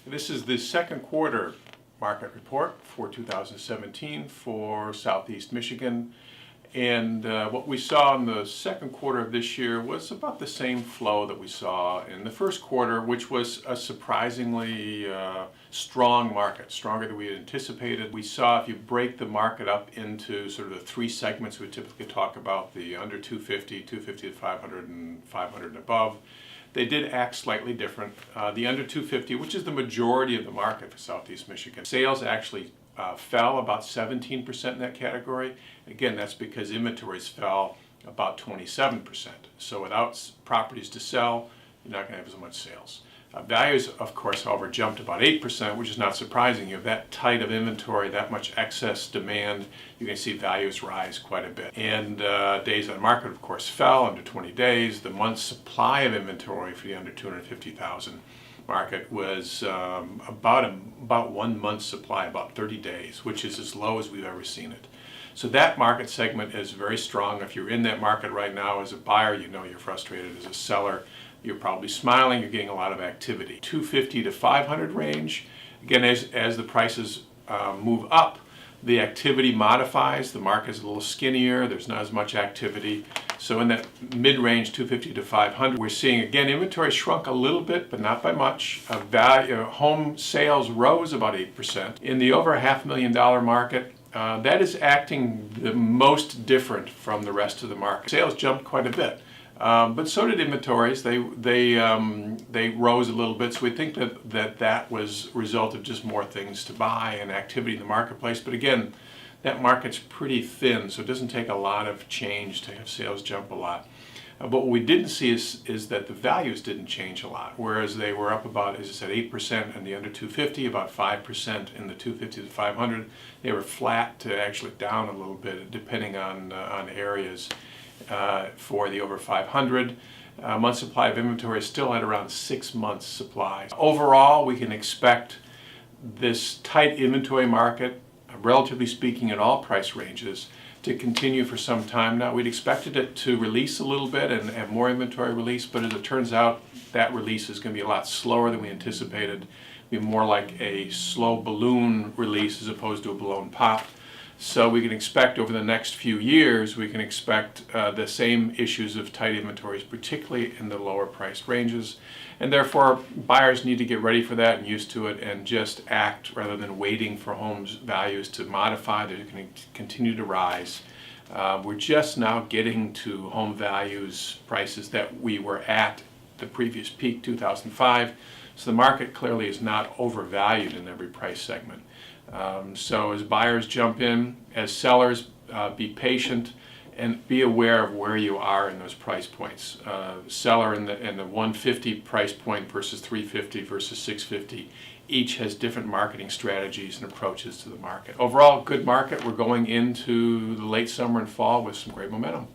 This is the second quarter market report for 2017 for Southeast Michigan. And what we saw in the second quarter of this year was about the same flow that we saw in the first quarter, which was a surprisingly strong market, stronger than we had anticipated. We saw, if you break the market up into sort of the three segments we typically talk about, the under 250, 250 to 500, and 500 and above, they did act slightly different. The under 250, which is the majority of the market for Southeast Michigan, sales actually fell about 17% in that category. Again, that's because inventories fell about 27%. So without properties to sell, you're not going to have as much sales. Values, of course, however, jumped about 8%, which is not surprising. You have that tight of inventory, that much excess demand, you can see values rise quite a bit. And days on market, of course, fell under 20 days. The month's supply of inventory for the under 250,000 market was about 1 month's supply, about 30 days, which is as low as we've ever seen it. So that market segment is very strong. If you're in that market right now as a buyer, you know you're frustrated. As a seller, you're probably smiling, you're getting a lot of activity. 250 to 500 range, again, as the prices move up, the activity modifies, the market is a little skinnier, there's not as much activity. So in that mid-range, 250 to 500, we're seeing, again, inventory shrunk a little bit, but not by much. Home sales rose about 8%. In the over $500,000 market, that is acting the most different from the rest of the market. Sales jumped quite a bit. But so did inventories. They rose a little bit, so we think that was a result of just more things to buy and activity in the marketplace. But again, that market's pretty thin, so it doesn't take a lot of change to have sales jump a lot. But what we didn't see is that the values didn't change a lot, whereas they were up about, as I said, 8% in the under 250, about 5% in the 250 to 500. They were flat to actually down a little bit, depending on areas. For the over 500, month supply of inventory is still at around 6 months supply. Overall, we can expect this tight inventory market, relatively speaking, in all price ranges, to continue for some time now. We'd expected it to release a little bit and have more inventory release, but as it turns out, that release is going to be a lot slower than we anticipated. It'll be more like a slow balloon release as opposed to a balloon pop. So we can expect over the next few years, we can expect the same issues of tight inventories, particularly in the lower priced ranges. And therefore, buyers need to get ready for that and used to it and just act rather than waiting for homes values to modify. They're going to continue to rise. We're just now getting to home values prices that we were at the previous peak, 2005. So the market clearly is not overvalued in every price segment. So as buyers jump in, as sellers, be patient and be aware of where you are in those price points. Seller in the 150 price point versus 350 versus 650, each has different marketing strategies and approaches to the market. Overall, good market. We're going into the late summer and fall with some great momentum.